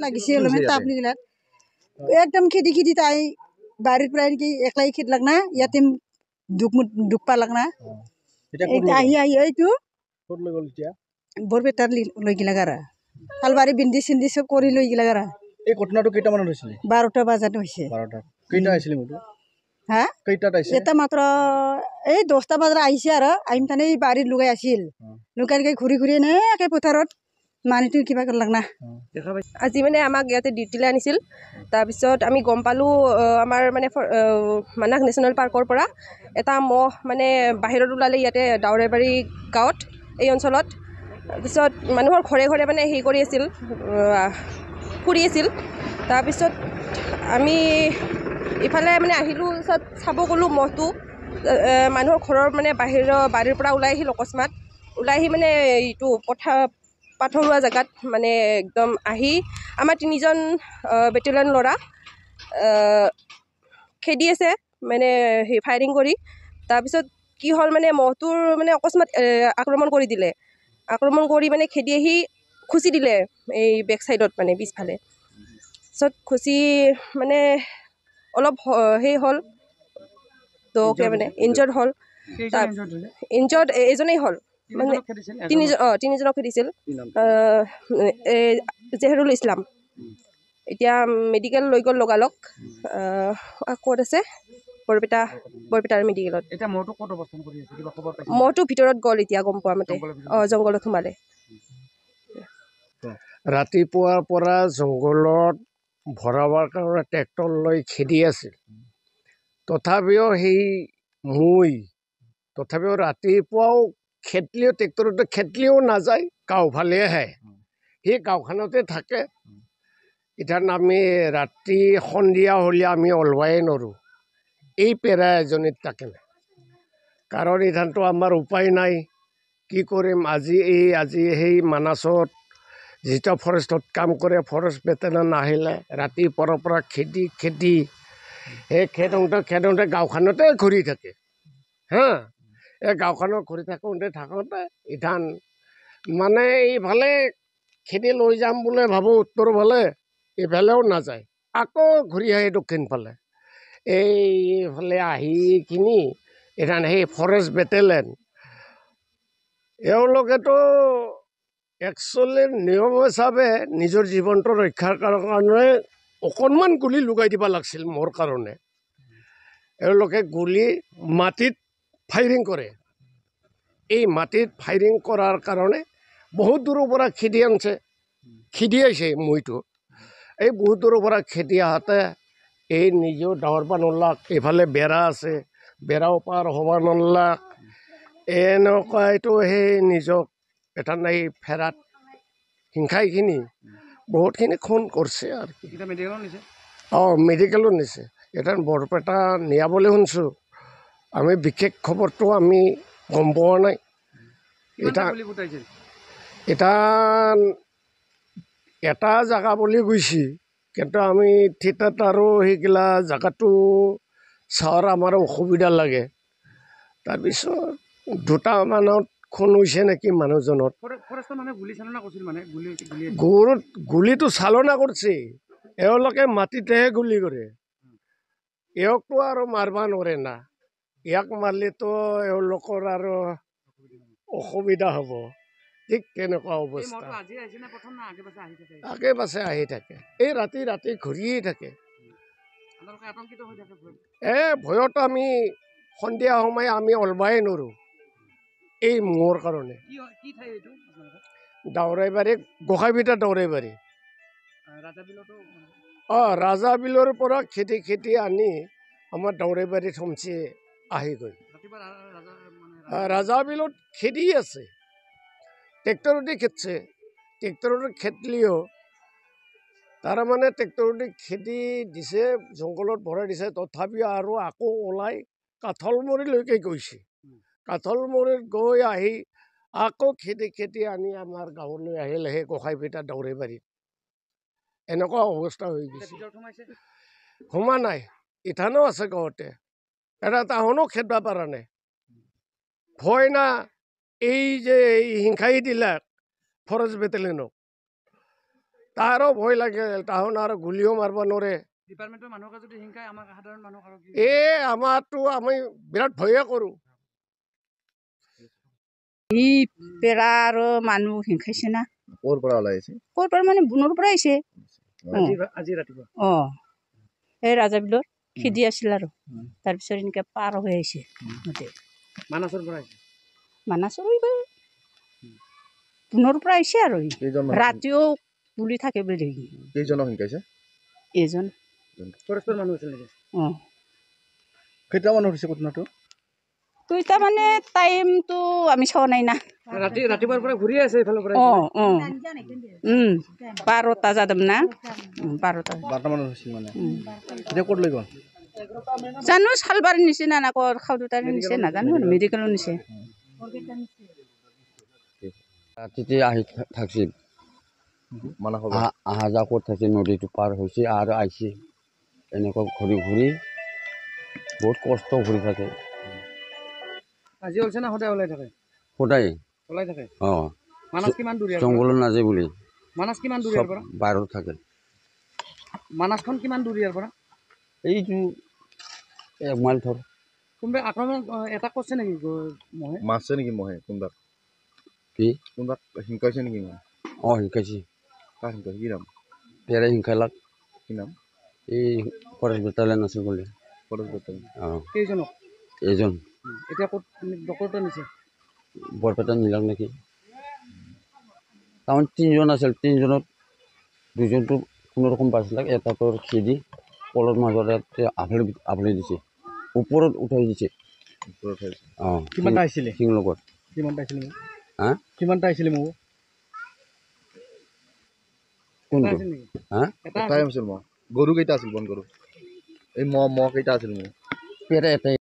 লাগিছে অলপমান তাপ লাগিলাত একদম খেদি খেদি তাই বাড়ির প্রায় কি একলাই খেদলাক না ইয়াতে দুখ পালাক না আহি আহি এইটো বৰপেটাৰ লৈ গিলাক আৰু শালবাৰী বিন্দি চিন্দি চব কৰি লৈ গিলাক আৰু এই ঘটনাটো কেইটামানত হৈছিলে 12টা বজাত হৈছে 12টা কেইটা আহিছিলে মোটো হা কেইটাত আহিছে এটা মাত্ৰ এই 10টা বজাত আহিছে আৰু আহিম তানে এই বাৰীত লুকাই আছিল লুকাই ঘূৰি ঘূৰি একে পথাৰত মানুহটো কিবা কৰলাক না আজি মানে আমাক ইয়াতে ডিউটিলৈ আনিছিল তাৰপিছত আমি গম পালোঁ আমাৰ মানে মানাহ নেশ্যনেল পাৰ্কৰ পৰা এটা মহ মানে বাহিৰত ওলালে ইয়াতে দাউৰেবাৰী গাঁৱত এই অঞ্চলত তাৰপিছত মানুহৰ ঘৰে ঘৰে মানে হেৰি কৰি আছিল ফুৰি আছিল তাৰপিছত আমি ইফালে মানে আহিলোঁ পিছত চাব গ'লোঁ মহটো মানুহৰ ঘৰৰ মানে বাৰীৰ পৰা ওলাই আহিল অকস্মাত ওলাই আহি মানে এইটো পাথৰুৱা জেগাত মানে একদম আহি আমাৰ 3জন বেটেলিয়ন ল'ৰা খেদি আছে মানে সেই ফায়াৰিং কৰি তাৰপিছত কি হ'ল মানে মহটোৰ মানে অকস্মাত আক্ৰমণ কৰি দিলে আক্ৰমণ কৰি মানে খেদি আহি খুচি দিলে এই বেক চাইডত মানে পিছফালে পিছত খুচি মানে অলপ সেই হ'ল তো মানে ইনজৰ্ড হ'ল ইনজৰ্ড এজনেই হ'ল মানে 3জনক খেদিছিল জেহৰুল ইছলাম এতিয়া মেডিকেল লৈ গ'ল লগালগ ক'ত আছে বৰপেটাৰ মেডিকেলত এতিয়া মহটো ক'ত অৱস্থান কৰি আছে কিবা খবৰ পাইছে মহটো ভিতৰত গ'ল এতিয়া গম পোৱা মতে জংঘলত সোমালে ৰাতিপুৱাৰ পৰা জংঘলত ভৰাবৰ কাৰণে ট্ৰেক্টৰ লৈ খেদি আছিল তথাপিও ৰাতিপুৱাও খেতলিও ট্ৰেক্টৰতে খেতলিও নাযায় গাঁওফালে আহে সেই গাঁওখনতে থাকে ইথান আমি ৰাতি সন্ধিয়া হ'লে আমি ওলবাই নোৱাৰোঁ এই পেৰা এজনীত থাকে কাৰণ ইথানটো আমাৰ উপায় নাই কি কৰিম আজি সেই মানাছত যিটো ফৰেষ্টত কাম কৰে ফৰেষ্ট বেটেলিয়ন আহিলে ৰাতিপুৱাৰ পৰা খেদি সেই খেদোঁতে গাঁওখনতে ঘূৰি থাকে হা এই গাঁওখনত ঘূৰি থাকোঁতে ইথান মানে এইফালে খেদি লৈ যাম বোলে ভাবোঁ উত্তৰ ফালে এইফালেও নাযায় আকৌ ঘূৰি আহি দক্ষিণ ফালে এইফালে আহি কিনি ইথান সেই ফৰেষ্ট বেটেলিয়ন এওঁলোকেতো একচুৱেলি নিয়ম হিচাপে নিজৰ জীৱনটো ৰক্ষাৰ কাৰণে অকণমান গুলি লগাই দিব লাগিছিল মোৰ কাৰণে এওঁলোকে গুলি মাটিত ফায়াৰিং কৰে এই মাটিত ফায়াৰিং কৰাৰ কাৰণে বহুত দূৰৰ পৰা খেদি আহিছে মইটো এই বহুত দূৰৰ পৰা খেদি আহোঁতে এই নিজেও ডাঙৰবা নলাক এইফালে বেৰা আছে বেৰাও পাৰ হ'ব নলাক এনেকুৱাইতো সেই নিজক এটা এই ফেৰাত হিংসাইখিনি বহুতখিনি খুন কৰিছে আৰু মেডিকেলত নিছে এতিয়া বৰপেটা নিয়া বুলি শুনিছোঁ আমি বিশেষ খবৰটো আমি গম পোৱা নাই এটা জেগা বুলি গৈছে কিন্তু আমি থিতাত আৰু সেইগিলা জেগাটো চোৱাৰ আমাৰ অসুবিধা লাগে তাৰপিছত 2টামানত খুন হৈছে নেকি মানুহজনত গুলিটো চালনা কৰিছে এওঁলোকে মাটিতেহে গুলি কৰে এওঁকতো আৰু মাৰবা নোৱাৰে না ইয়াক মাৰিলেতো এওঁলোকৰ আৰু অসুবিধা হ'ব ঠিক তেনেকুৱা অৱস্থা আগে পাছে আহি থাকে এই ৰাতি ঘূৰিয়েই থাকে ভয়ত আমি সন্ধিয়া সময় আমি ওলবাই নোৱাৰোঁ এই মহৰ কাৰণে দাউৰাইবাৰী গোসাঁইভিটা দাউৰাইবাৰী ৰাজাবিলৰ পৰা খেতি আনি আমাৰ দাউৰাইবাৰীত সোমচি আহি গৈ ৰাজাবিলত খেদি আছে ট্ৰেক্টৰতে খেদছে ট্ৰেক্টৰতে খেদলিও তাৰমানে ট্ৰেক্টৰতে খেদি দিছে জংঘলত ভৰাই দিছে তথাপিও আৰু আকৌ ওলাই কাঠলমুৰিলৈকে গৈছে কাঠলমুৰিত গৈ আহি আকৌ খেদি আনি আমাৰ গাঁৱলৈ আহিল সেই গোসাঁইভিটা দাউৰাইবাৰীত এনেকুৱা অৱস্থা হৈ গৈছে সোমা নাই ইথানো আছে গাঁৱতে এটা তাহোনো খেদবা পৰা নাই ভয় না এই যে হিংসাই দিলাক ফৰেষ্ট বেটেলিয়নক তাহাৰো ভয় লাগে তাহোন আৰু গুলিও মাৰিব নোৱাৰে ডিপাৰ্টমেণ্টৰ মানুহকে যদি হিংসাই আমাক সাধাৰণ মানুহক আৰু কি আমাৰতো আমি বিৰাট ভয়ে কৰোঁ পেৰা আৰু মানুহ হিংসাইছে না ক'ৰ পৰা ওলাই আহিছে ক'ৰ পৰা মানে বুনৰ পৰা আহিছে আজি ৰাতিপুৱা এই ৰাজাবিলত খেদি আছিল আৰু তাৰপিছত এনেকৈ পাৰ হৈ আহিছে মানাছৰ পৰা আহিছে মানাছৰ এইবাৰ বুনৰ পৰা আহিছে আৰু ৰাতিও বুলি থাকে বুলি কেইজনক শিকাইছে এজন ফৰেষ্টৰ মানুহ আছিল নেকি কেইটা মানুহ হৈছে ঘটনাটো কেইটা মানে টাইমটো আমি চোৱা নাই না ৰাতিপুৱাৰ পৰা ঘূৰি আছে এইফালৰ পৰা 12টা যাদম না 12টা 12টা মানুহ হৈছিল মানে এতিয়া ক'ত লৈ গ'ল জানো চালবাৰী নিছে না আকৌ খাউদুতাৰী নিছে নাজানো মেডিকেলত নিছে ৰাতিতে আহি থাকছিল অহা যোৱা কৰি থাকছে নদীটো পাৰ হৈছে আৰু আহিছে এনেকুৱা ঘূৰি ঘূৰি বহুত কষ্ট ঘূৰি থাকে আজি ওলছে না সদায় ওলাই থাকে সদায় ওলাই থাকে মানাছ কিমান দূৰ জংঘলত নাযায় বুলি মানাছ কিমান দূৰ চব বাহিৰত থাকে মানাছখন কিমান দূৰ ইয়াৰ পৰা এইটো 1 মাইল ধৰ কোনোবাই আক্ৰমণ এটা কৰিছে নেকি মহে মাছে নেকি মহে কোনোবাক কি কোনোবাক শিকাইছে নেকি শিকাইছে কাক শিকাইছে কি নাম পেৰে শিকালাক কি নাম এই ফৰেষ্ট বেটালিয়ন আছে বুলি ফৰেষ্ট বেটালিয়ন কেইজনক এজন এতিয়া ক'ত ডক্টৰতে নিছে বৰপেটা নিলাক নেকি তাৰমানে 3জন আছিল 3জনত 2জনটো কোনোৰকম বাচিলাক এটাটো খেদি কলৰ মাজতে আফালি দিছে ওপৰত উঠাই দিছে কিমানটা আহিছিলে সিং লগত কিমানটা আহিছিলে কিমানটা আহিছিলে মোক কোনটো এটাই আছিল মহ গৰু কেইটা আছিল বন গৰু এই মহ কেইটা আছিল মোৰ পেৰে এটাই